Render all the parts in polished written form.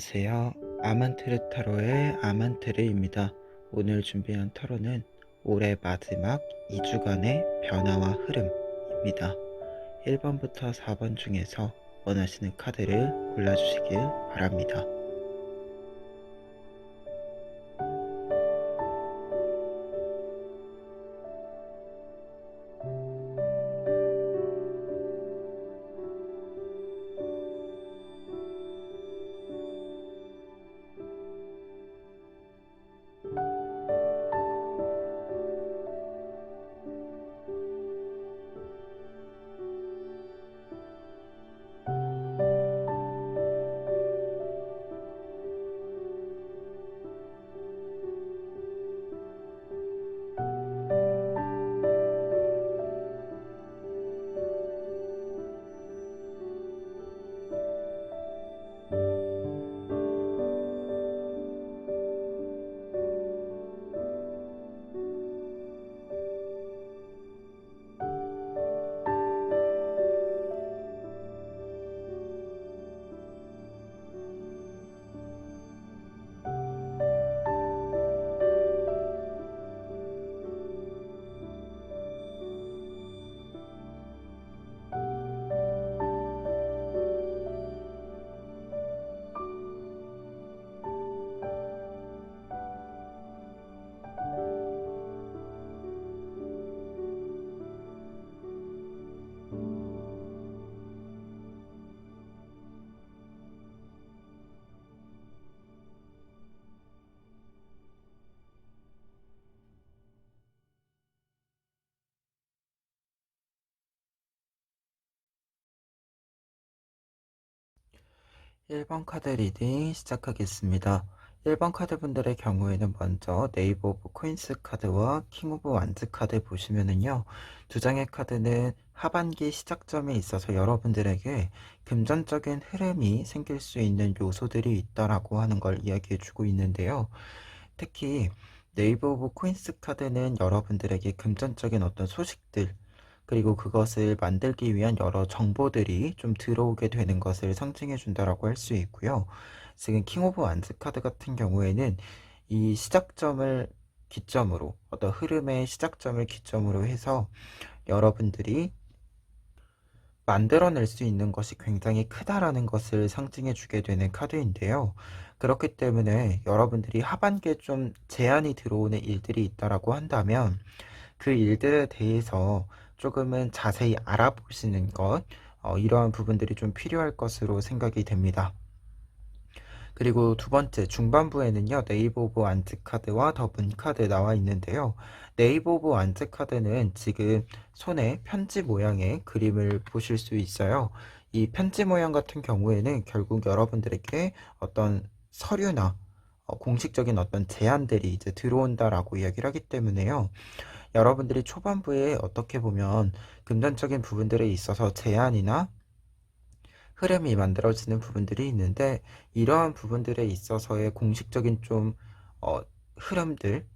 안녕하세요. 아만테르 타로의 아만테르입니다. 오늘 준비한 타로는 올해 마지막 2주간의 변화와 흐름입니다. 1번부터 4번 중에서 원하시는 카드를 골라주시길 바랍니다. (1번) 카드 리딩 시작하겠습니다. 1번 카드분들의 경우에는 먼저 네이버 오브 코인스 카드와 킹 오브 완즈 카드 보시면은요, 두 장의 카드는 하반기 시작점에 있어서 여러분들에게 금전적인 흐름이 생길 수 있는 요소들이 있다라고 하는 걸 이야기해 주고 있는데요. 특히 네이버 오브 코인스 카드는 여러분들에게 금전적인 어떤 소식들, 그리고 그것을 만들기 위한 여러 정보들이 좀 들어오게 되는 것을 상징해 준다라고 할 수 있고요. 지금 킹 오브 완즈 카드 같은 경우에는 이 시작점을 기점으로, 어떤 흐름의 시작점을 기점으로 해서 여러분들이 만들어낼 수 있는 것이 굉장히 크다라는 것을 상징해 주게 되는 카드인데요. 그렇기 때문에 여러분들이 하반기에 좀 제한이 들어오는 일들이 있다라고 한다면 그 일들에 대해서 조금은 자세히 알아보시는 것, 이러한 부분들이 좀 필요할 것으로 생각이 됩니다. 그리고 두 번째 중반부에는요, 네이버 오브 완즈 카드와 더 문 카드 나와 있는데요. 네이버 오브 완즈 카드는 지금 손에 편지 모양의 그림을 보실 수 있어요. 이 편지 모양 같은 경우에는 결국 여러분들에게 어떤 서류나 공식적인 어떤 제안들이 이제 들어온다라고 이야기를 하기 때문에요. 여러분들이 초반부에 어떻게 보면 금전적인 부분들에 있어서 제한이나 흐름이 만들어지는 부분들이 있는데, 이러한 부분들에 있어서의 공식적인 좀 흐름들,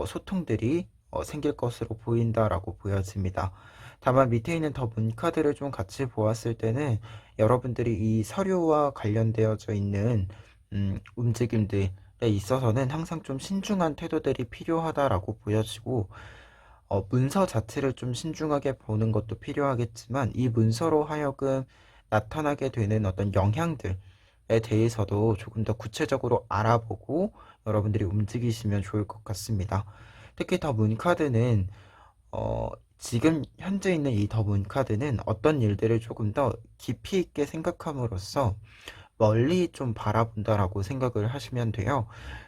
소통들이 생길 것으로 보인다라고 보여집니다. 다만 밑에 있는 더 문 카드를 좀 같이 보았을 때는 여러분들이 이 서류와 관련되어져 있는 움직임들에 있어서는 항상 좀 신중한 태도들이 필요하다라고 보여지고, 문서 자체를 좀 신중하게 보는 것도 필요하겠지만 이 문서로 하여금 나타나게 되는 어떤 영향들에 대해서도 조금 더 구체적으로 알아보고 여러분들이 움직이시면 좋을 것 같습니다. 특히 더 문카드는 지금 현재 있는 이 더 문카드는 어떤 일들을 조금 더 깊이 있게 생각함으로써 멀리 좀 바라본다라고 생각을 하시면 돼요.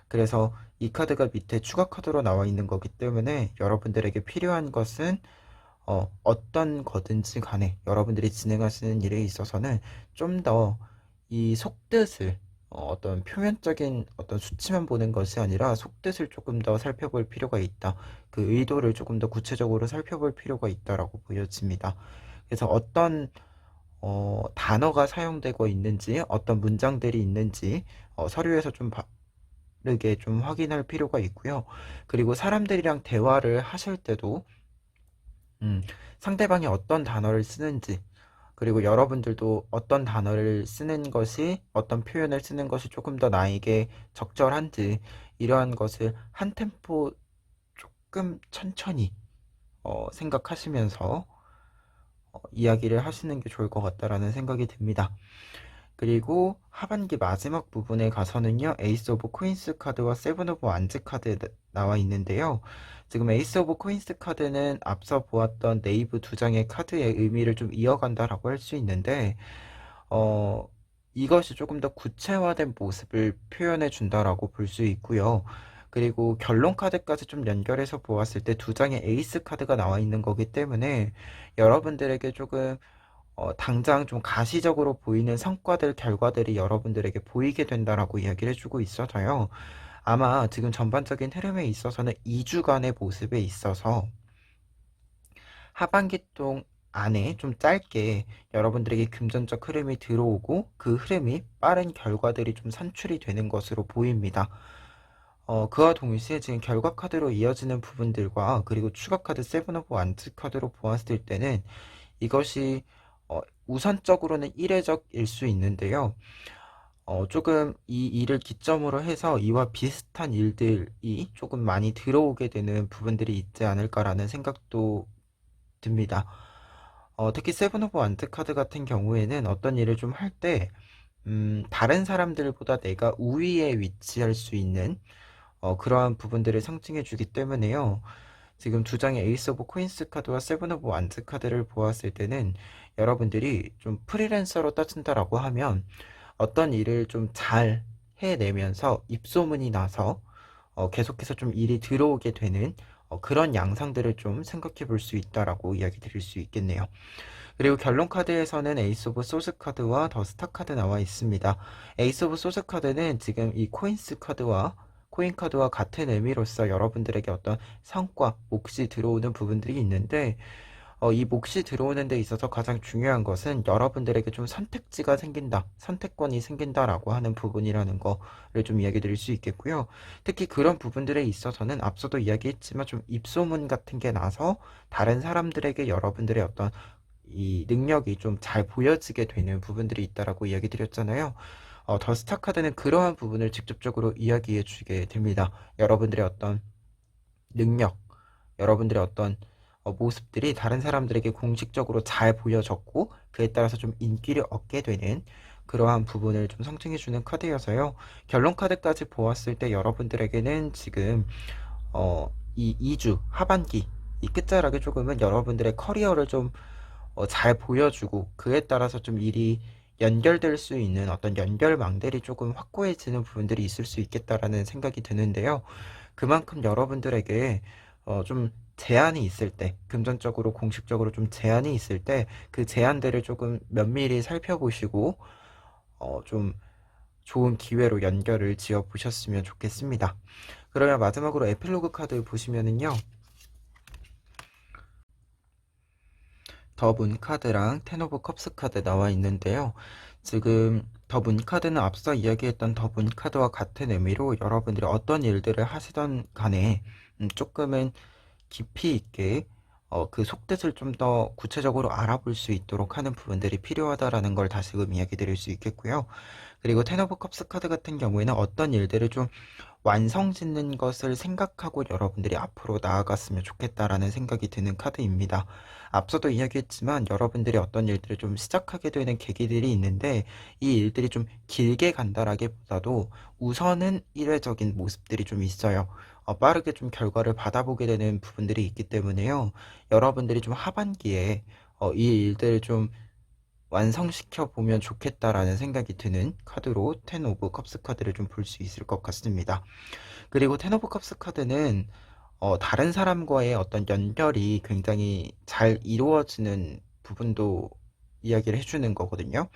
그래서 이 카드가 밑에 추가 카드로 나와 있는 거기 때문에 여러분들에게 필요한 것은 어떤 거든지 간에 여러분들이 진행하시는 일에 있어서는 좀 더 이 속뜻을, 어떤 표면적인 어떤 수치만 보는 것이 아니라 속뜻을 조금 더 살펴볼 필요가 있다. 그 의도를 조금 더 구체적으로 살펴볼 필요가 있다라고 보여집니다. 그래서 어떤 단어가 사용되고 있는지, 어떤 문장들이 있는지 서류에서 좀 바르게 좀 확인할 필요가 있고요. 그리고 사람들이랑 대화를 하실 때도 상대방이 어떤 단어를 쓰는지, 그리고 여러분들도 어떤 단어를 쓰는 것이, 어떤 표현을 쓰는 것이 조금 더 나에게 적절한지, 이러한 것을 한 템포 조금 천천히 생각하시면서 이야기를 하시는 게 좋을 것 같다라는 생각이 듭니다. 그리고 하반기 마지막 부분에 가서는요, 에이스 오브 코인스 카드와 세븐 오브 완즈 카드 나와 있는데요. 지금 에이스 오브 코인스 카드는 앞서 보았던 네이브 두 장의 카드의 의미를 좀 이어간다라고 할 수 있는데, 어, 이것이 조금 더 구체화된 모습을 표현해 준다라고 볼 수 있고요. 그리고 결론 카드까지 좀 연결해서 보았을 때 두 장의 에이스 카드가 나와 있는 거기 때문에 여러분들에게 조금 당장 좀 가시적으로 보이는 성과들, 결과들이 여러분들에게 보이게 된다라고 이야기를 해주고 있어서요. 아마 지금 전반적인 흐름에 있어서는 2주간의 모습에 있어서 하반기 동 안에 좀 짧게 여러분들에게 금전적 흐름이 들어오고 그 흐름이 빠른 결과들이 좀 산출이 되는 것으로 보입니다. 그와 동시에 지금 결과 카드로 이어지는 부분들과 그리고 추가 카드 세븐 오브 완즈 카드로 보았을 때는 이것이 우선적으로는 일회적일 수 있는데요. 조금 이 일을 기점으로 해서 이와 비슷한 일들이 조금 많이 들어오게 되는 부분들이 있지 않을까라는 생각도 듭니다. 특히 세븐 오브 완드 카드 같은 경우에는 어떤 일을 좀 할 때, 다른 사람들보다 내가 우위에 위치할 수 있는 그러한 부분들을 상징해 주기 때문에요. 지금 두 장의 에이스 오브 코인스 카드와 세븐 오브 완즈 카드를 보았을 때는 여러분들이 좀 프리랜서로 따진다라고 하면 어떤 일을 좀 잘 해내면서 입소문이 나서 계속해서 좀 일이 들어오게 되는 그런 양상들을 좀 생각해 볼 수 있다라고 이야기 드릴 수 있겠네요. 그리고 결론 카드에서는 에이스 오브 소스 카드와 더 스타 카드 나와 있습니다. 에이스 오브 소스 카드는 지금 이 코인스 카드와 코인 카드와 같은 의미로서 여러분들에게 어떤 성과, 몫이 들어오는 부분들이 있는데 이 몫이 들어오는 데 있어서 가장 중요한 것은 여러분들에게 좀 선택지가 생긴다, 선택권이 생긴다라고 하는 부분이라는 거를 좀 이야기 드릴 수 있겠고요. 특히 그런 부분들에 있어서는 앞서도 이야기했지만 좀 입소문 같은 게 나서 다른 사람들에게 여러분들의 어떤 이 능력이 좀 잘 보여지게 되는 부분들이 있다라고 이야기 드렸잖아요. 더 스타 카드는 그러한 부분을 직접적으로 이야기해 주게 됩니다. 여러분들의 어떤 능력, 여러분들의 어떤 모습들이 다른 사람들에게 공식적으로 잘 보여졌고 그에 따라서 좀 인기를 얻게 되는 그러한 부분을 좀 상징해주는 카드여서요. 결론 카드까지 보았을 때 여러분들에게는 지금 이 2주 하반기 이 끝자락에 조금은 여러분들의 커리어를 좀 잘 보여주고 그에 따라서 좀 일이 연결될 수 있는 어떤 연결망들이 조금 확고해지는 부분들이 있을 수 있겠다라는 생각이 드는데요. 그만큼 여러분들에게 좀 제한이 있을 때, 금전적으로 공식적으로 좀 제한이 있을 때 그 제한들을 조금 면밀히 살펴보시고 좀 좋은 기회로 연결을 지어 보셨으면 좋겠습니다. 그러면 마지막으로 에필로그 카드 보시면은요. 더 문 카드랑 텐 오브 컵스 카드 나와 있는데요. 지금 더 문 카드는 앞서 이야기했던 더 문 카드와 같은 의미로 여러분들이 어떤 일들을 하시던 간에 조금은 깊이 있게 그 속뜻을 좀 더 구체적으로 알아볼 수 있도록 하는 부분들이 필요하다라는 걸 다시금 이야기 드릴 수 있겠고요. 그리고 텐 오브 컵스 카드 같은 경우에는 어떤 일들을 좀 완성 짓는 것을 생각하고 여러분들이 앞으로 나아갔으면 좋겠다라는 생각이 드는 카드입니다. 앞서도 이야기했지만 여러분들이 어떤 일들을 좀 시작하게 되는 계기들이 있는데 이 일들이 좀 길게 간다라기보다도 우선은 일회적인 모습들이 좀 있어요. 빠르게 좀 결과를 받아보게 되는 부분들이 있기 때문에요. 여러분들이 좀 하반기에 이 일들을 좀 완성시켜 보면 좋겠다라는 생각이 드는 카드로 텐 오브 컵스 카드를 좀 볼 수 있을 것 같습니다. 그리고 텐 오브 컵스 카드는 다른 사람과의 어떤 연결이 굉장히 잘 이루어지는 부분도 이야기를 해주는 거거든요.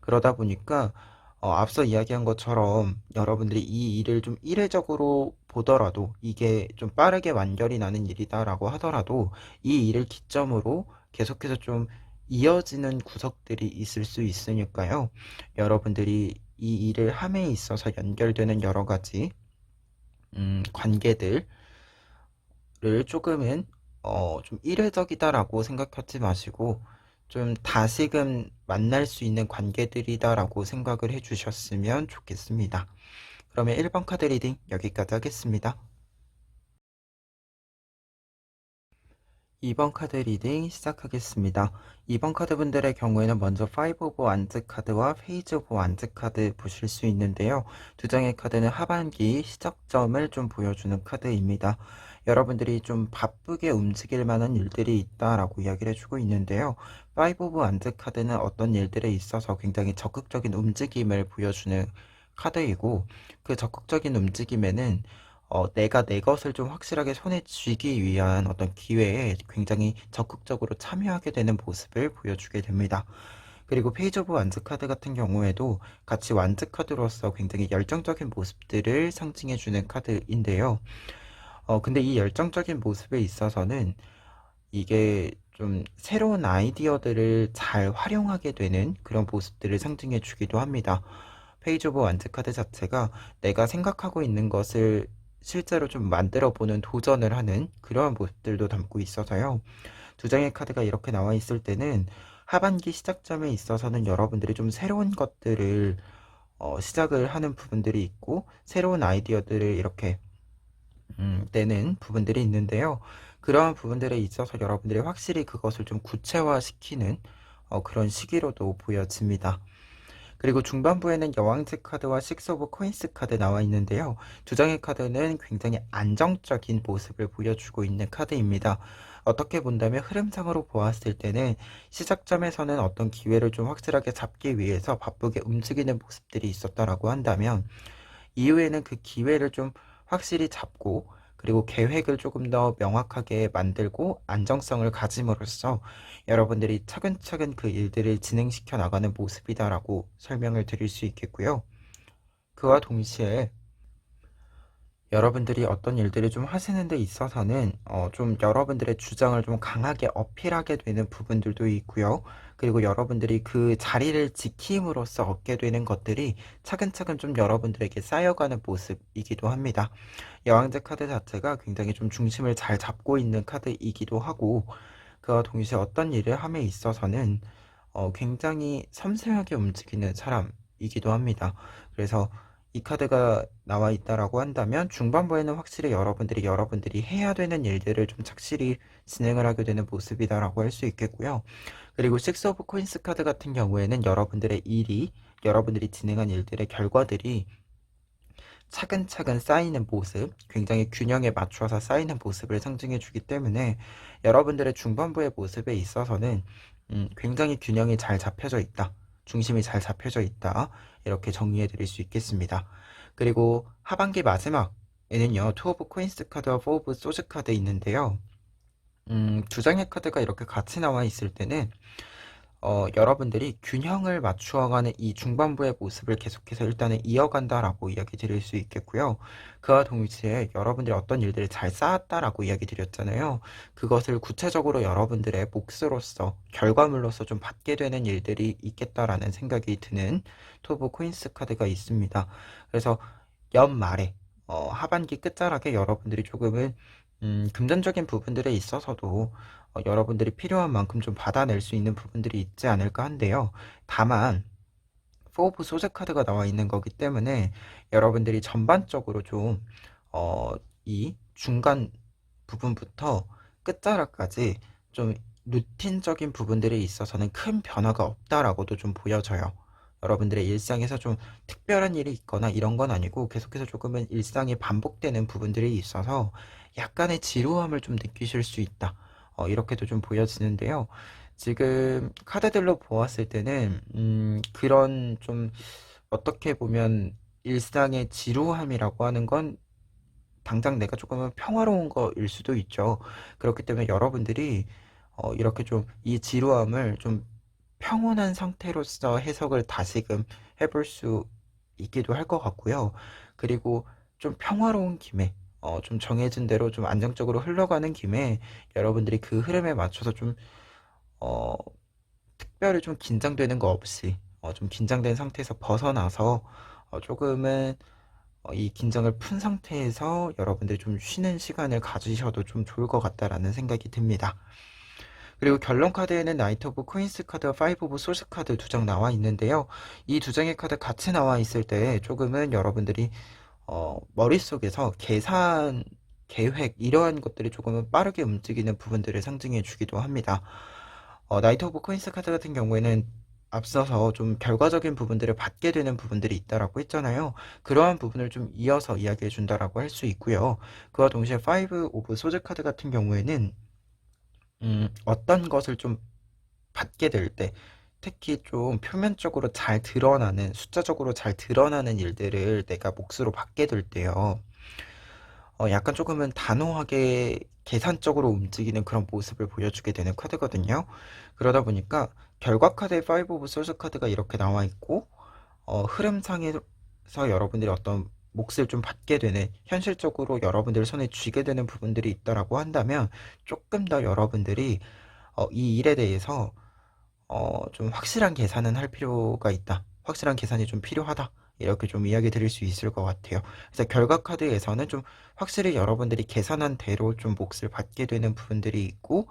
그러다 보니까 앞서 이야기한 것처럼 여러분들이 이 일을 좀 이례적으로 보더라도 이게 좀 빠르게 완결이 나는 일이다라고 하더라도 이 일을 기점으로 계속해서 좀 이어지는 구석들이 있을 수 있으니까요. 여러분들이 이 일을 함에 있어서 연결되는 여러 가지 관계들을 조금은 좀 이례적이다라고 생각하지 마시고 좀 다시금 만날 수 있는 관계들이다라고 생각을 해주셨으면 좋겠습니다. 그러면 1번 카드 리딩 여기까지 하겠습니다. 2번 카드 리딩 시작하겠습니다. 2번 카드 분들의 경우에는 먼저 5 오브 완즈 카드와 페이지 오브 완즈 카드 보실 수 있는데요. 두 장의 카드는 하반기 시작점을 좀 보여주는 카드입니다. 여러분들이 좀 바쁘게 움직일 만한 일들이 있다라고 이야기를 해주고 있는데요. 5 오브 완즈 카드는 어떤 일들에 있어서 굉장히 적극적인 움직임을 보여주는 카드이고, 그 적극적인 움직임에는 내가 내 것을 좀 확실하게 손에 쥐기 위한 어떤 기회에 굉장히 적극적으로 참여하게 되는 모습을 보여주게 됩니다. 그리고 페이지 오브 완즈 카드 같은 경우에도 같이 완즈 카드로서 굉장히 열정적인 모습들을 상징해주는 카드인데요. 근데 이 열정적인 모습에 있어서는 이게 좀 새로운 아이디어들을 잘 활용하게 되는 그런 모습들을 상징해 주기도 합니다. 페이지 오브 완즈 카드 자체가 내가 생각하고 있는 것을 실제로 좀 만들어 보는 도전을 하는 그러한 모습들도 담고 있어서요. 두 장의 카드가 이렇게 나와 있을 때는 하반기 시작점에 있어서는 여러분들이 좀 새로운 것들을 시작을 하는 부분들이 있고 새로운 아이디어들을 이렇게 내는 부분들이 있는데요. 그러한 부분들에 있어서 여러분들이 확실히 그것을 좀 구체화시키는 그런 시기로도 보여집니다. 그리고 중반부에는 여왕제 카드와 식스 오브 코인스 카드 나와 있는데요. 두 장의 카드는 굉장히 안정적인 모습을 보여주고 있는 카드입니다. 어떻게 본다면 흐름상으로 보았을 때는 시작점에서는 어떤 기회를 좀 확실하게 잡기 위해서 바쁘게 움직이는 모습들이 있었다라고 한다면 이후에는 그 기회를 좀 확실히 잡고 그리고 계획을 조금 더 명확하게 만들고 안정성을 가짐으로써 여러분들이 차근차근 그 일들을 진행시켜 나가는 모습이다라고 설명을 드릴 수 있겠고요. 그와 동시에 여러분들이 어떤 일들을 좀 하시는 데 있어서는 좀 여러분들의 주장을 좀 강하게 어필하게 되는 부분들도 있고요. 그리고 여러분들이 그 자리를 지킴으로써 얻게 되는 것들이 차근차근 좀 여러분들에게 쌓여가는 모습이기도 합니다. 여왕제 카드 자체가 굉장히 좀 중심을 잘 잡고 있는 카드이기도 하고, 그와 동시에 어떤 일을 함에 있어서는 굉장히 섬세하게 움직이는 사람이기도 합니다. 그래서 이 카드가 나와 있다라고 한다면 중반부에는 확실히 여러분들이 해야 되는 일들을 좀 착실히 진행을 하게 되는 모습이다라고 할 수 있겠고요. 그리고 식스 오브 코인스 카드 같은 경우에는 여러분들이 진행한 일들의 결과들이 차근차근 쌓이는 모습, 굉장히 균형에 맞춰서 쌓이는 모습을 상징해 주기 때문에 여러분들의 중반부의 모습에 있어서는 굉장히 균형이 잘 잡혀져 있다. 중심이 잘 잡혀져 있다. 이렇게 정리해 드릴 수 있겠습니다. 그리고 하반기 마지막에는요, 투 오브 코인스 카드와 포 오브 소즈 카드 있는데요. 두 장의 카드가 이렇게 같이 나와 있을 때는 여러분들이 균형을 맞추어가는 이 중반부의 모습을 계속해서 일단은 이어간다라고 이야기 드릴 수 있겠고요. 그와 동시에 여러분들이 어떤 일들을 잘 쌓았다라고 이야기 드렸잖아요. 그것을 구체적으로 여러분들의 몫으로서, 결과물로서 좀 받게 되는 일들이 있겠다라는 생각이 드는 토브 코인스 카드가 있습니다. 그래서 연말에, 하반기 끝자락에 여러분들이 조금은 금전적인 부분들에 있어서도 여러분들이 필요한 만큼 좀 받아낼 수 있는 부분들이 있지 않을까 한데요. 다만 4 오브 소재 카드가 나와 있는 거기 때문에 여러분들이 전반적으로 좀 이 중간 부분부터 끝자락까지 좀 루틴적인 부분들에 있어서는 큰 변화가 없다라고도 좀 보여져요. 여러분들의 일상에서 좀 특별한 일이 있거나 이런 건 아니고 계속해서 조금은 일상이 반복되는 부분들이 있어서 약간의 지루함을 좀 느끼실 수 있다. 이렇게도 좀 보여지는데요. 지금 카드들로 보았을 때는 그런 좀 어떻게 보면 일상의 지루함이라고 하는 건 당장 내가 조금은 평화로운 거일 수도 있죠. 그렇기 때문에 여러분들이 이렇게 좀 이 지루함을 좀 평온한 상태로서 해석을 다시금 해볼 수 있기도 할 것 같고요. 그리고 좀 평화로운 김에 좀 정해진 대로 좀 안정적으로 흘러가는 김에 여러분들이 그 흐름에 맞춰서 좀 어, 특별히 좀 긴장되는 거 없이 좀 긴장된 상태에서 벗어나서 조금은 이 긴장을 푼 상태에서 여러분들이 좀 쉬는 시간을 가지셔도 좀 좋을 것 같다라는 생각이 듭니다. 그리고 결론 카드에는 나이트 오브 퀸스 카드와 파이브 오브 솔스 카드 두 장 나와 있는데요. 이 두 장의 카드 같이 나와 있을 때 조금은 여러분들이 머릿속에서 계산, 계획 이러한 것들이 조금은 빠르게 움직이는 부분들을 상징해 주기도 합니다. 나이트 오브 퀸스 카드 같은 경우에는 앞서서 좀 결과적인 부분들을 받게 되는 부분들이 있다라고 했잖아요. 그러한 부분을 좀 이어서 이야기해 준다라고 할 수 있고요. 그와 동시에 파이브 오브 소드 카드 같은 경우에는 어떤 것을 좀 받게 될 때, 특히 좀 표면적으로 잘 드러나는, 숫자적으로 잘 드러나는 일들을 내가 몫으로 받게 될 때요. 약간 조금은 단호하게 계산적으로 움직이는 그런 모습을 보여주게 되는 카드거든요. 그러다 보니까 결과 카드에 파이브 오브 소스 카드가 이렇게 나와 있고, 흐름상에서 여러분들이 어떤 몫을 좀 받게 되는, 현실적으로 여러분들 손에 쥐게 되는 부분들이 있다라고 한다면 조금 더 여러분들이 이 일에 대해서 좀 확실한 계산은 할 필요가 있다. 확실한 계산이 좀 필요하다. 이렇게 좀 이야기 드릴 수 있을 것 같아요. 그래서 결과 카드에서는 좀 확실히 여러분들이 계산한 대로 좀 몫을 받게 되는 부분들이 있고,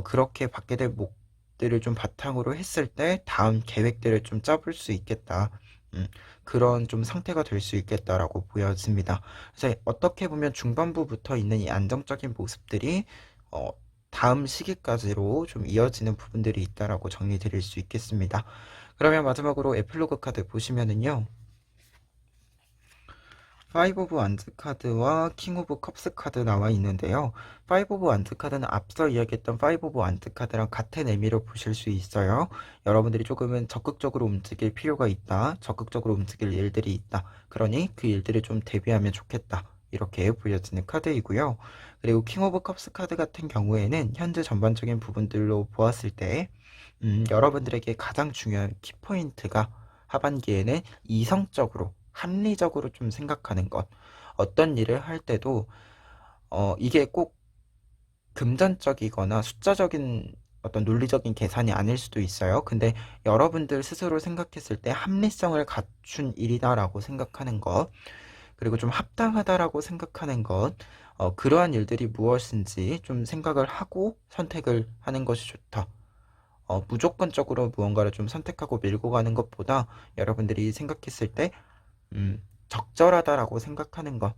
그렇게 받게 될 몫들을 좀 바탕으로 했을 때 다음 계획들을 좀 짜볼 수 있겠다. 음, 그런 좀 상태가 될 수 있겠다라고 보여집니다. 그래서 어떻게 보면 중반부부터 있는 이 안정적인 모습들이 어, 다음 시기까지로 좀 이어지는 부분들이 있다라고 정리 드릴 수 있겠습니다. 그러면 마지막으로 에필로그 카드 보시면은요. 파이브 오브 완즈 카드와 킹 오브 컵스 카드 나와 있는데요. 파이브 오브 완즈 카드는 앞서 이야기했던 파이브 오브 완즈 카드랑 같은 의미로 보실 수 있어요. 여러분들이 조금은 적극적으로 움직일 필요가 있다. 적극적으로 움직일 일들이 있다. 그러니 그 일들을 좀 대비하면 좋겠다. 이렇게 보여지는 카드이고요. 그리고 킹 오브 컵스 카드 같은 경우에는 현재 전반적인 부분들로 보았을 때 여러분들에게 가장 중요한 키포인트가 하반기에는 이성적으로, 합리적으로 좀 생각하는 것. 어떤 일을 할 때도, 이게 꼭 금전적이거나 숫자적인 어떤 논리적인 계산이 아닐 수도 있어요. 근데 여러분들 스스로 생각했을 때 합리성을 갖춘 일이다라고 생각하는 것, 그리고 좀 합당하다라고 생각하는 것, 그러한 일들이 무엇인지 좀 생각을 하고 선택을 하는 것이 좋다. 무조건적으로 무언가를 좀 선택하고 밀고 가는 것보다 여러분들이 생각했을 때, 적절하다라고 생각하는 것,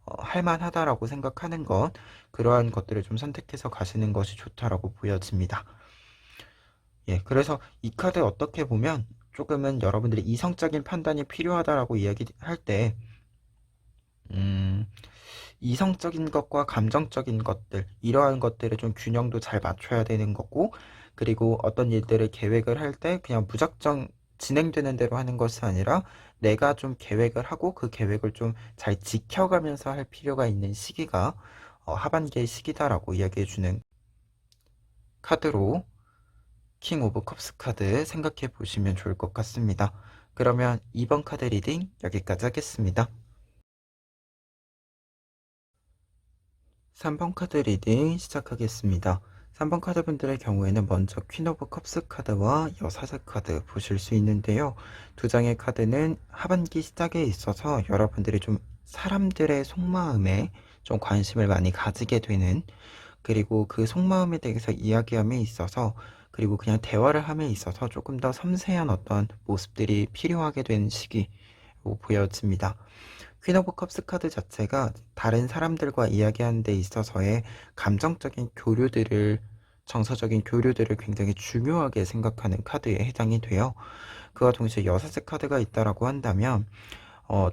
할만하다라고 생각하는 것, 그러한 것들을 좀 선택해서 가시는 것이 좋다라고 보여집니다. 예, 그래서 이 카드 어떻게 보면 조금은 여러분들이 이성적인 판단이 필요하다라고 이야기할 때, 음, 이성적인 것과 감정적인 것들, 이러한 것들을 좀 균형도 잘 맞춰야 되는 거고, 그리고 어떤 일들을 계획을 할 때 그냥 무작정 진행되는 대로 하는 것이 아니라 내가 좀 계획을 하고 그 계획을 좀 잘 지켜가면서 할 필요가 있는 시기가 하반기의 시기다라고 이야기해 주는 카드로 킹 오브 컵스 카드 생각해 보시면 좋을 것 같습니다. 그러면 이번 카드 리딩 여기까지 하겠습니다. 3번 카드 리딩 시작하겠습니다. 3번 카드 분들의 경우에는 먼저 퀸 오브 컵스 카드와 여사제 카드 보실 수 있는데요. 두 장의 카드는 하반기 시작에 있어서 여러분들이 좀 사람들의 속마음에 좀 관심을 많이 가지게 되는, 그리고 그 속마음에 대해서 이야기함에 있어서, 그리고 그냥 대화를 함에 있어서 조금 더 섬세한 어떤 모습들이 필요하게 되는 시기로 보여집니다. 퀸 오브 컵스 카드 자체가 다른 사람들과 이야기하는 데 있어서의 감정적인 교류들을, 정서적인 교류들을 굉장히 중요하게 생각하는 카드에 해당이 돼요. 그와 동시에 여사제 카드가 있다라고 한다면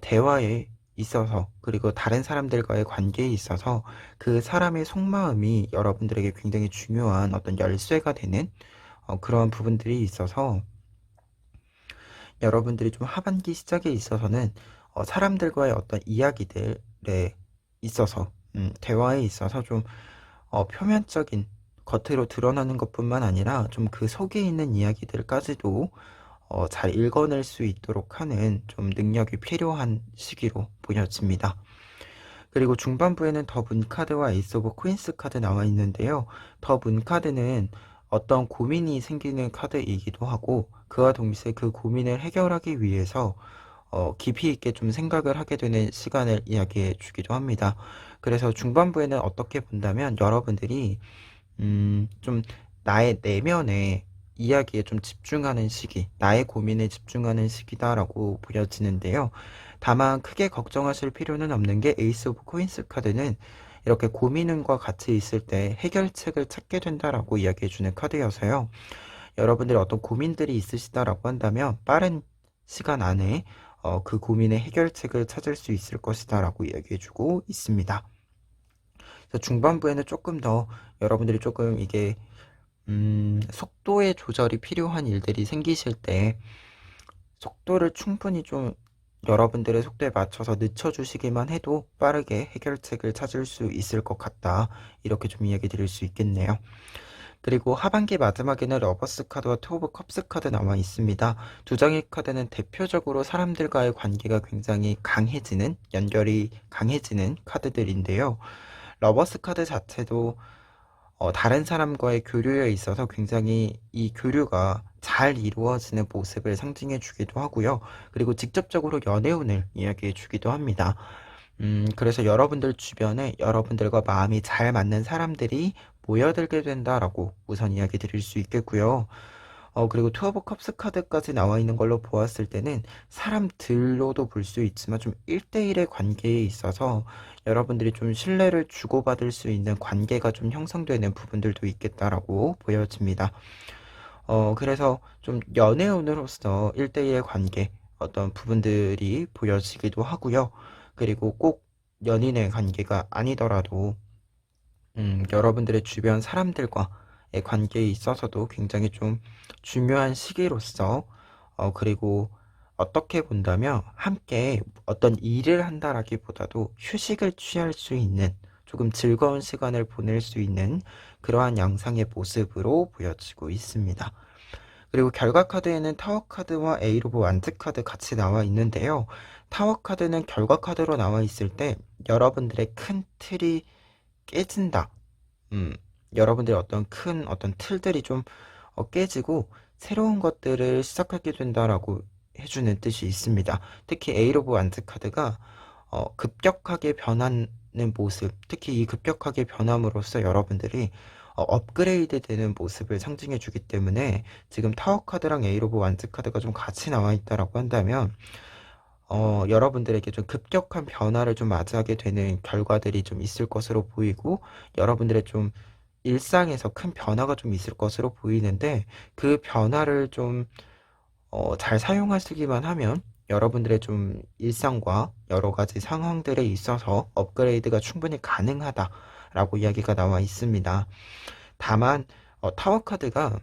대화에 있어서, 그리고 다른 사람들과의 관계에 있어서 그 사람의 속마음이 여러분들에게 굉장히 중요한 어떤 열쇠가 되는 그러한 부분들이 있어서 여러분들이 좀 하반기 시작에 있어서는 사람들과의 어떤 이야기들에 있어서, 대화에 있어서 좀 표면적인, 겉으로 드러나는 것뿐만 아니라 좀 그 속에 있는 이야기들까지도 잘 읽어낼 수 있도록 하는 좀 능력이 필요한 시기로 보여집니다. 그리고 중반부에는 더 문 카드와 에이스 오브 퀸스 카드 나와 있는데요. 더 문 카드는 어떤 고민이 생기는 카드이기도 하고, 그와 동시에 그 고민을 해결하기 위해서 깊이 있게 좀 생각을 하게 되는 시간을 이야기해 주기도 합니다. 그래서 중반부에는 어떻게 본다면 여러분들이 좀 나의 내면의 이야기에 좀 집중하는 시기, 나의 고민에 집중하는 시기다라고 보여지는데요. 다만 크게 걱정하실 필요는 없는 게 에이스 오브 코인스 카드는 이렇게 고민과 같이 있을 때 해결책을 찾게 된다라고 이야기해 주는 카드여서요. 여러분들이 어떤 고민들이 있으시다라고 한다면 빠른 시간 안에 그 고민의 해결책을 찾을 수 있을 것이다라고 이야기해 주고 있습니다. 그래서 중반부에는 조금 더 여러분들이 조금 이게 속도의 조절이 필요한 일들이 생기실 때 속도를 충분히 좀 여러분들의 속도에 맞춰서 늦춰주시기만 해도 빠르게 해결책을 찾을 수 있을 것 같다. 이렇게 좀 이야기 드릴 수 있겠네요. 그리고 하반기 마지막에는 러버스 카드와 투 오브 컵스 카드 나와 있습니다. 두 장의 카드는 대표적으로 사람들과의 관계가 굉장히 강해지는, 연결이 강해지는 카드들인데요. 러버스 카드 자체도 다른 사람과의 교류에 있어서 굉장히 이 교류가 잘 이루어지는 모습을 상징해 주기도 하고요. 그리고 직접적으로 연애운을 이야기해 주기도 합니다. 그래서 여러분들 주변에 여러분들과 마음이 잘 맞는 사람들이 모여들게 된다라고 우선 이야기 드릴 수 있겠고요. 그리고 투어 오브 컵스 카드까지 나와 있는 걸로 보았을 때는 사람들로도 볼 수 있지만 좀 1대1의 관계에 있어서 여러분들이 좀 신뢰를 주고받을 수 있는 관계가 좀 형성되는 부분들도 있겠다라고 보여집니다. 그래서 좀 연애운으로서 1대1의 관계 어떤 부분들이 보여지기도 하고요. 그리고 꼭 연인의 관계가 아니더라도 여러분들의 주변 사람들과의 관계에 있어서도 굉장히 좀 중요한 시기로서 그리고 어떻게 본다면 함께 어떤 일을 한다라기보다도 휴식을 취할 수 있는 조금 즐거운 시간을 보낼 수 있는 그러한 양상의 모습으로 보여지고 있습니다. 그리고 결과 카드에는 타워 카드와 에이 오브 완즈 카드 같이 나와 있는데요. 타워 카드는 결과 카드로 나와 있을 때 여러분들의 큰 틀이 깨진다. 음, 여러분들의 어떤 틀들이 좀 깨지고 새로운 것들을 시작하게 된다라고 해주는 뜻이 있습니다. 특히 에이 오브 완즈 카드가 급격하게 변하는 모습, 특히 이 급격하게 변함으로써 여러분들이 업그레이드 되는 모습을 상징해 주기 때문에 지금 타워 카드랑 에이 오브 완즈 카드가 좀 같이 나와 있다라고 한다면 여러분들에게 좀 급격한 변화를 좀 맞이하게 되는 결과들이 좀 있을 것으로 보이고 여러분들의 좀 일상에서 큰 변화가 좀 있을 것으로 보이는데 그 변화를 좀 잘 사용하시기만 하면 여러분들의 좀 일상과 여러 가지 상황들에 있어서 업그레이드가 충분히 가능하다라고 이야기가 나와 있습니다. 다만 타워 카드가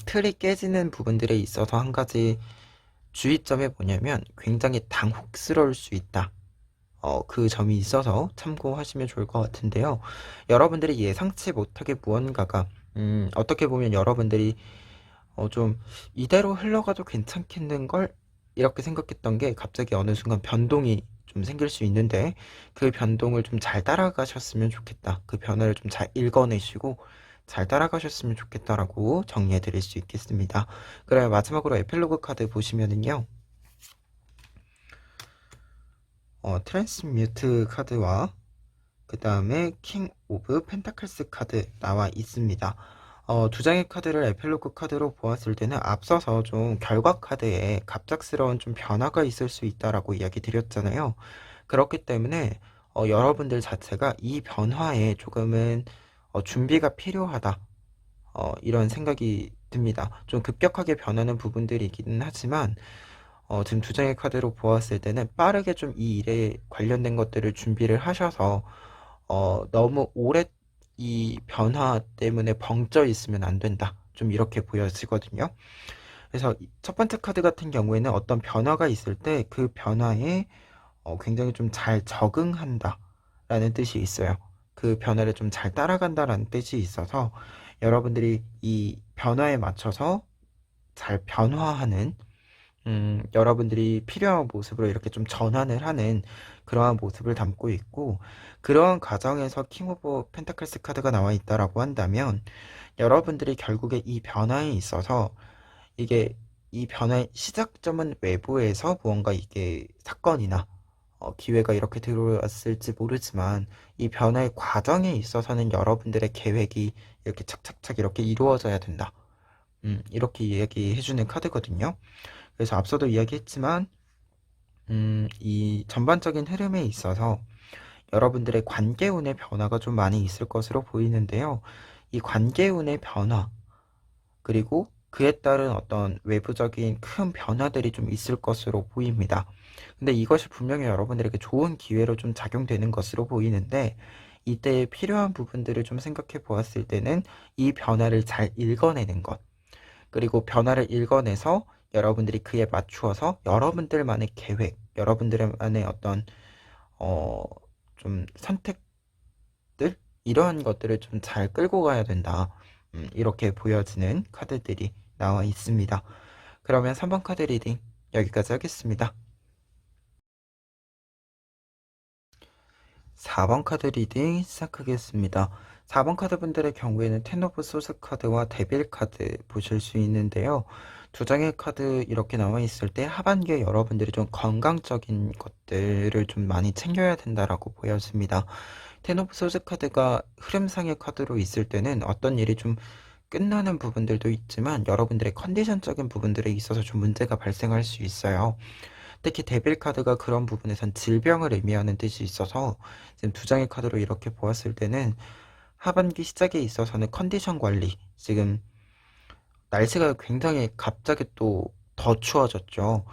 틀이 깨지는 부분들에 있어서 한 가지 주의점이 뭐냐면 굉장히 당혹스러울 수 있다. 그 점이 있어서 참고하시면 좋을 것 같은데요. 여러분들이 예상치 못하게 무언가가 어떻게 보면 여러분들이 좀 이대로 흘러가도 괜찮겠는 걸 이렇게 생각했던 게 갑자기 어느 순간 변동이 좀 생길 수 있는데 그 변동을 좀 잘 따라가셨으면 좋겠다. 그 변화를 좀 잘 읽어내시고 잘 따라가셨으면 좋겠다라고 정리해 드릴 수 있겠습니다. 그래 마지막으로 에필로그 카드 보시면은요. 트랜스뮤트 카드와 그 다음에 킹 오브 펜타클스 카드 나와 있습니다. 두 장의 카드를 에필로그 카드로 보았을 때는 앞서서 좀 결과 카드에 갑작스러운 좀 변화가 있을 수 있다라고 이야기 드렸잖아요. 그렇기 때문에 여러분들 자체가 이 변화에 조금은 준비가 필요하다. 이런 생각이 듭니다. 좀 급격하게 변하는 부분들이기는 하지만 지금 두 장의 카드로 보았을 때는 빠르게 좀 이 일에 관련된 것들을 준비를 하셔서 너무 오래 이 변화 때문에 벙쪄 있으면 안 된다. 좀 이렇게 보여지거든요. 그래서 첫 번째 카드 같은 경우에는 어떤 변화가 있을 때 그 변화에 굉장히 좀 잘 적응한다 라는 뜻이 있어요. 그 변화를 좀 잘 따라간다라는 뜻이 있어서 여러분들이 이 변화에 맞춰서 잘 변화하는 여러분들이 필요한 모습으로 이렇게 좀 전환을 하는 그러한 모습을 담고 있고 그러한 과정에서 킹 오브 펜타클스 카드가 나와 있다라고 한다면 여러분들이 결국에 이 변화에 있어서 이게 이 변화의 시작점은 외부에서 무언가 이게 사건이나 기회가 이렇게 들어왔을지 모르지만 이 변화의 과정에 있어서는 여러분들의 계획이 이렇게 착착착 이렇게 이루어져야 된다. 이렇게 이야기해주는 카드거든요. 그래서 앞서도 이야기했지만 이 전반적인 흐름에 있어서 여러분들의 관계운의 변화가 좀 많이 있을 것으로 보이는데요. 이 관계운의 변화, 그리고 그에 따른 어떤 외부적인 큰 변화들이 좀 있을 것으로 보입니다. 근데 이것이 분명히 여러분들에게 좋은 기회로 좀 작용되는 것으로 보이는데, 이때 필요한 부분들을 좀 생각해 보았을 때는 이 변화를 잘 읽어내는 것, 그리고 변화를 읽어내서 여러분들이 그에 맞추어서 여러분들만의 계획, 여러분들만의 어떤 어, 좀 선택들, 이러한 것들을 좀 잘 끌고 가야 된다. 이렇게 보여지는 카드들이 나와 있습니다. 그러면 3번 카드 리딩 여기까지 하겠습니다. 4번 카드 리딩 시작하겠습니다. 4번 카드 분들의 경우에는 텐 오브 소스 카드와 데빌 카드 보실 수 있는데요. 두 장의 카드 이렇게 나와 있을 때 하반기에 여러분들이 좀 건강적인 것들을 좀 많이 챙겨야 된다라고 보여집니다. 텐 오브 소스 카드가 흐름상의 카드로 있을 때는 어떤 일이 좀 끝나는 부분들도 있지만 여러분들의 컨디션적인 부분들에 있어서 좀 문제가 발생할 수 있어요. 특히 데빌 카드가 그런 부분에선 질병을 의미하는 뜻이 있어서 지금 두 장의 카드로 이렇게 보았을 때는 하반기 시작에 있어서는 컨디션 관리, 지금 날씨가 굉장히 갑자기 또 더 추워졌죠.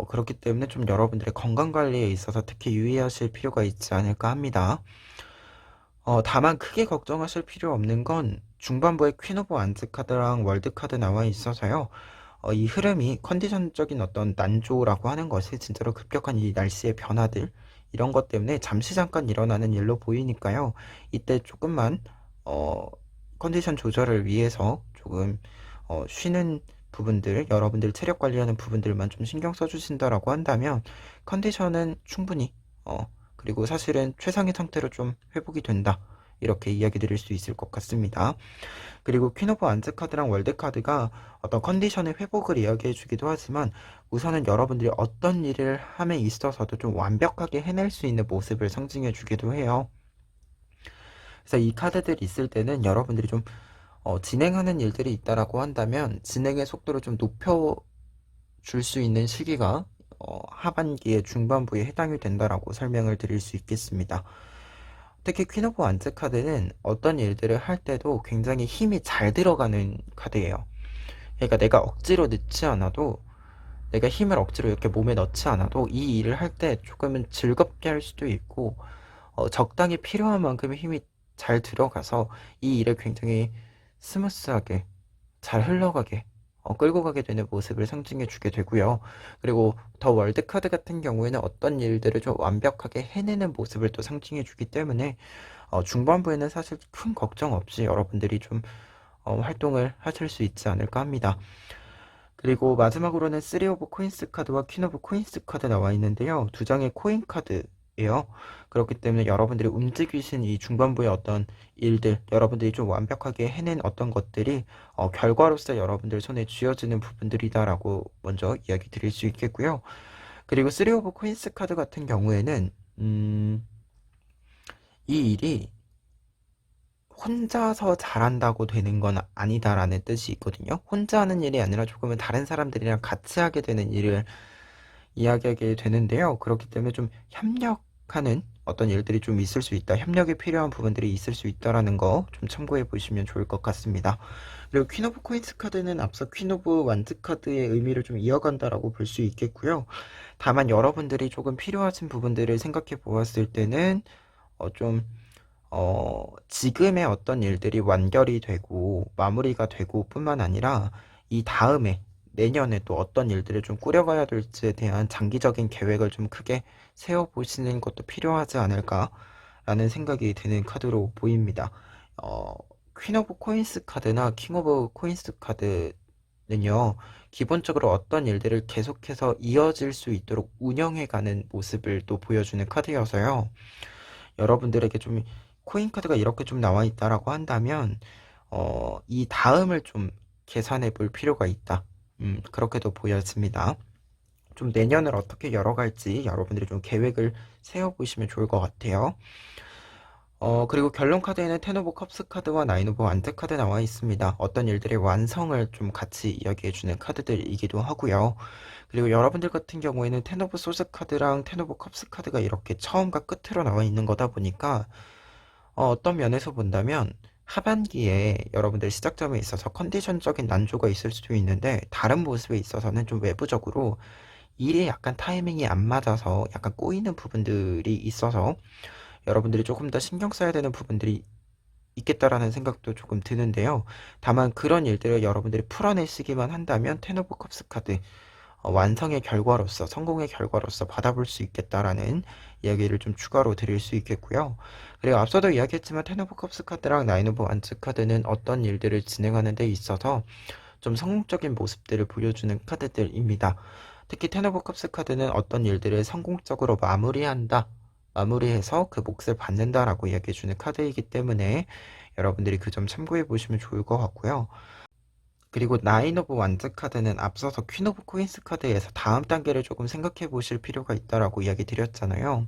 그렇기 때문에 좀 여러분들의 건강 관리에 있어서 특히 유의하실 필요가 있지 않을까 합니다. 다만 크게 걱정하실 필요 없는 건 중반부에 퀸 오브 완즈 카드랑 월드 카드 나와 있어서요. 이 흐름이 컨디션적인 어떤 난조라고 하는 것이 진짜로 급격한 이 날씨의 변화들, 이런 것 때문에 잠시 잠깐 일어나는 일로 보이니까요. 이때 조금만 어, 컨디션 조절을 위해서 조금 쉬는 부분들, 여러분들 체력 관리하는 부분들만 좀 신경 써주신다라고 한다면 컨디션은 충분히 그리고 사실은 최상의 상태로 좀 회복이 된다, 이렇게 이야기 드릴 수 있을 것 같습니다. 그리고 퀸 오브 완즈 카드랑 월드 카드가 어떤 컨디션의 회복을 이야기해 주기도 하지만 우선은 여러분들이 어떤 일을 함에 있어서도 좀 완벽하게 해낼 수 있는 모습을 상징해 주기도 해요. 그래서 이 카드들이 있을 때는 여러분들이 좀 진행하는 일들이 있다라고 한다면 진행의 속도를 좀 높여 줄 수 있는 시기가 하반기에 중반부에 해당이 된다라고 설명을 드릴 수 있겠습니다. 특히 퀸 오브 완즈 카드는 어떤 일들을 할 때도 굉장히 힘이 잘 들어가는 카드예요. 그러니까 내가 억지로 넣지 않아도, 내가 힘을 억지로 이렇게 몸에 넣지 않아도 이 일을 할 때 조금은 즐겁게 할 수도 있고 적당히 필요한 만큼의 힘이 잘 들어가서 이 일을 굉장히 스무스하게 잘 흘러가게 끌고 가게 되는 모습을 상징해 주게 되고요. 그리고 더 월드 카드 같은 경우에는 어떤 일들을 좀 완벽하게 해내는 모습을 또 상징해 주기 때문에 중반부에는 사실 큰 걱정 없이 여러분들이 좀 활동을 하실 수 있지 않을까 합니다. 그리고 마지막으로는 3 오브 코인스 카드와 퀸 오브 코인스 카드 나와 있는데요. 두 장의 코인 카드예요. 그렇기 때문에 여러분들이 움직이신 이 중반부의 어떤 일들, 여러분들이 좀 완벽하게 해낸 어떤 것들이 결과로서 여러분들 손에 쥐어지는 부분들이다라고 먼저 이야기 드릴 수 있겠고요. 그리고 3 오브 코인스 카드 같은 경우에는 이 일이 혼자서 잘한다고 되는 건 아니다라는 뜻이 있거든요. 혼자 하는 일이 아니라 조금은 다른 사람들이랑 같이 하게 되는 일을 이야기하게 되는데요. 그렇기 때문에 좀 협력하는 어떤 일들이 좀 있을 수 있다, 협력이 필요한 부분들이 있을 수 있다라는 거 좀 참고해 보시면 좋을 것 같습니다. 그리고 퀸 오브 코인스 카드는 앞서 퀸 오브 완즈 카드의 의미를 좀 이어간다라고 볼 수 있겠고요. 다만 여러분들이 조금 필요하신 부분들을 생각해 보았을 때는 좀 지금의 어떤 일들이 완결이 되고 마무리가 되고 뿐만 아니라 이 다음에 내년에 또 어떤 일들을 좀 꾸려가야 될지에 대한 장기적인 계획을 좀 크게 세워보시는 것도 필요하지 않을까라는 생각이 드는 카드로 보입니다. 어, 퀸 오브 코인스 카드나 킹 오브 코인스 카드는요, 기본적으로 어떤 일들을 계속해서 이어질 수 있도록 운영해가는 모습을 또 보여주는 카드여서요. 여러분들에게 좀 코인 카드가 이렇게 좀 나와 있다라고 한다면 이 다음을 좀 계산해 볼 필요가 있다. 그렇게도 보여집니다. 좀 내년을 어떻게 열어갈지 여러분들이 좀 계획을 세워보시면 좋을 것 같아요. 그리고 결론 카드에는 텐 오브 컵스 카드와 나인 오브 완드 카드 나와 있습니다. 어떤 일들의 완성을 좀 같이 이야기해주는 카드들이기도 하고요. 그리고 여러분들 같은 경우에는 텐 오브 소스 카드랑 텐 오브 컵스 카드가 이렇게 처음과 끝으로 나와 있는 거다 보니까 어떤 면에서 본다면 하반기에 여러분들 시작점에 있어서 컨디션적인 난조가 있을 수도 있는데 다른 모습에 있어서는 좀 외부적으로 일에 약간 타이밍이 안 맞아서 약간 꼬이는 부분들이 있어서 여러분들이 조금 더 신경 써야 되는 부분들이 있겠다라는 생각도 조금 드는데요. 다만 그런 일들을 여러분들이 풀어내시기만 한다면 텐 오브 컵스 카드 완성의 결과로서 성공의 결과로서 받아볼 수 있겠다라는 이야기를 좀 추가로 드릴 수 있겠고요. 그리고 앞서도 이야기했지만 텐 오브 컵스 카드랑 나인 오브 완즈 카드는 어떤 일들을 진행하는 데 있어서 좀 성공적인 모습들을 보여주는 카드들입니다. 특히 텐 오브 컵스 카드는 어떤 일들을 성공적으로 마무리해서 그 몫을 받는다라고 이야기해주는 카드이기 때문에 여러분들이 그 점 참고해 보시면 좋을 것 같고요. 그리고 나인 오브 완즈 카드는 앞서서 퀸 오브 코인스 카드에서 다음 단계를 조금 생각해 보실 필요가 있다라고 이야기 드렸잖아요.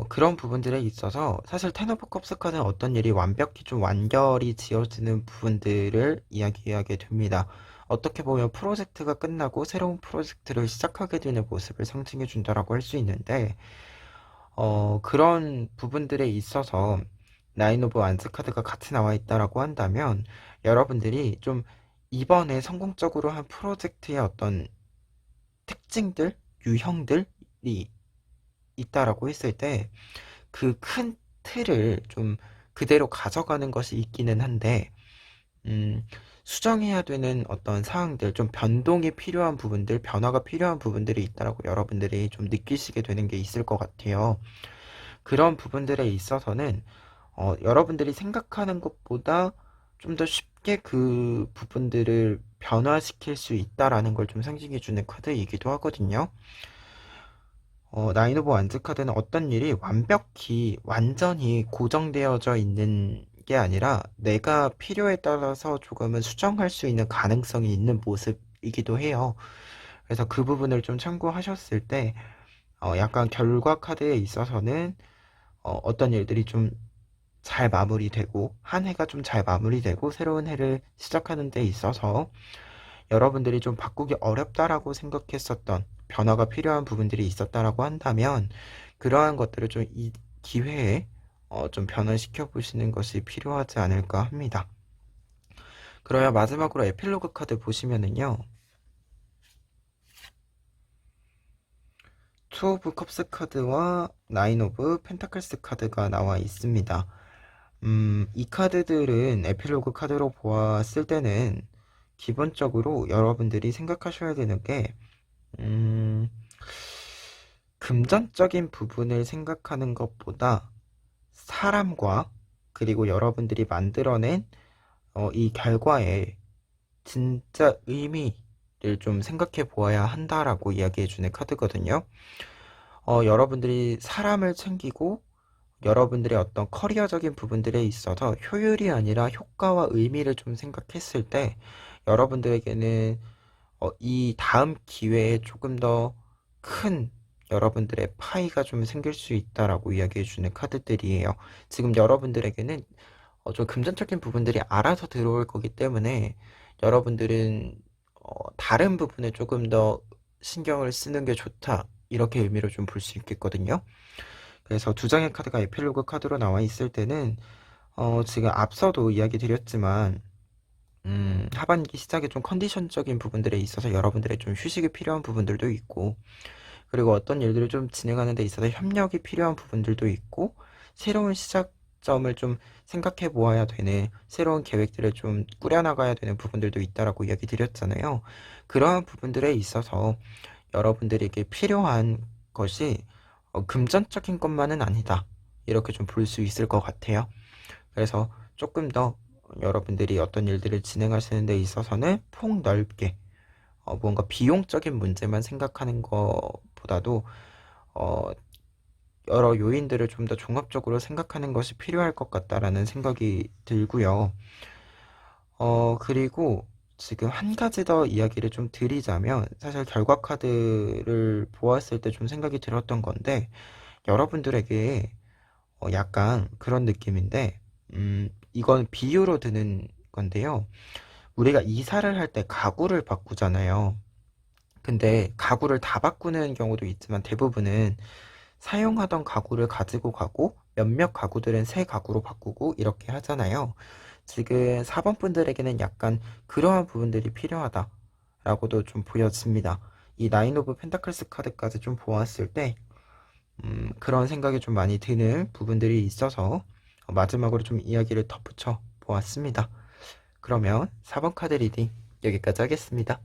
그런 부분들에 있어서 사실 텐 오브 컵스 카드는 어떤 일이 완벽히 좀 완결이 지어지는 부분들을 이야기하게 됩니다. 어떻게 보면 프로젝트가 끝나고 새로운 프로젝트를 시작하게 되는 모습을 상징해 준다라고 할 수 있는데 그런 부분들에 있어서 나인 오브 완즈 카드가 같이 나와 있다라고 한다면 여러분들이 좀 이번에 성공적으로 한 프로젝트의 어떤 특징들, 유형들이 있다라고 했을 때 그 큰 틀을 좀 그대로 가져가는 것이 있기는 한데 음, 수정해야 되는 어떤 사항들, 좀 변동이 필요한 부분들, 변화가 필요한 부분들이 있다라고 여러분들이 좀 느끼시게 되는 게 있을 것 같아요. 그런 부분들에 있어서는 여러분들이 생각하는 것보다 좀 더 쉽게 그 부분들을 변화시킬 수 있다라는 걸 좀 상징해주는 카드이기도 하거든요. 나인 오브 완즈 카드는 어떤 일이 완전히 고정되어져 있는 게 아니라 내가 필요에 따라서 조금은 수정할 수 있는 가능성이 있는 모습이기도 해요. 그래서 그 부분을 좀 참고하셨을 때, 약간 결과 카드에 있어서는 어떤 일들이 좀 잘 마무리되고, 한 해가 좀 잘 마무리되고, 새로운 해를 시작하는 데 있어서 여러분들이 좀 바꾸기 어렵다라고 생각했었던 변화가 필요한 부분들이 있었다라고 한다면 그러한 것들을 좀 이 기회에 좀 변화시켜 보시는 것이 필요하지 않을까 합니다. 그러면 마지막으로 에필로그 카드 보시면은요. 투 오브 컵스 카드와 나인 오브 펜타클스 카드가 나와 있습니다. 이 카드들은 에필로그 카드로 보았을 때는 기본적으로 여러분들이 생각하셔야 되는 게 음, 금전적인 부분을 생각하는 것보다 사람과 그리고 여러분들이 만들어낸 이 결과에 진짜 의미를 좀 생각해 보아야 한다라고 이야기해 주는 카드거든요. 여러분들이 사람을 챙기고 여러분들의 어떤 커리어적인 부분들에 있어서 효율이 아니라 효과와 의미를 좀 생각했을 때 여러분들에게는 이 다음 기회에 조금 더 큰 여러분들의 파이가 좀 생길 수 있다라고 이야기해 주는 카드들이에요. 지금 여러분들에게는 좀 금전적인 부분들이 알아서 들어올 거기 때문에 여러분들은 다른 부분에 조금 더 신경을 쓰는 게 좋다. 이렇게 의미로 좀 볼 수 있겠거든요. 그래서 두 장의 카드가 에필로그 카드로 나와 있을 때는 지금 앞서도 이야기 드렸지만 하반기 시작에 좀 컨디션적인 부분들에 있어서 여러분들의 좀 휴식이 필요한 부분들도 있고, 그리고 어떤 일들을 좀 진행하는 데 있어서 협력이 필요한 부분들도 있고, 새로운 시작점을 좀 생각해 보아야 되는, 새로운 계획들을 좀 꾸려나가야 되는 부분들도 있다라고 이야기 드렸잖아요. 그러한 부분들에 있어서 여러분들에게 필요한 것이 금전적인 것만은 아니다. 이렇게 좀 볼 수 있을 것 같아요. 그래서 조금 더 여러분들이 어떤 일들을 진행하시는 데 있어서는 폭넓게 뭔가 비용적인 문제만 생각하는 것보다도 어, 여러 요인들을 좀 더 종합적으로 생각하는 것이 필요할 것 같다라는 생각이 들고요. 그리고 지금 한 가지 더 이야기를 좀 드리자면 사실 결과 카드를 보았을 때 좀 생각이 들었던 건데 여러분들에게 약간 그런 느낌인데 이건 비유로 드는 건데요. 우리가 이사를 할 때 가구를 바꾸잖아요. 근데 가구를 다 바꾸는 경우도 있지만 대부분은 사용하던 가구를 가지고 가고 몇몇 가구들은 새 가구로 바꾸고 이렇게 하잖아요. 지금 4번 분들에게는 약간 그러한 부분들이 필요하다라고도 좀 보여집니다. 이 나인 오브 펜타클스 카드까지 좀 보았을 때 그런 생각이 좀 많이 드는 부분들이 있어서 마지막으로 좀 이야기를 덧붙여 보았습니다. 그러면 4번 카드 리딩 여기까지 하겠습니다.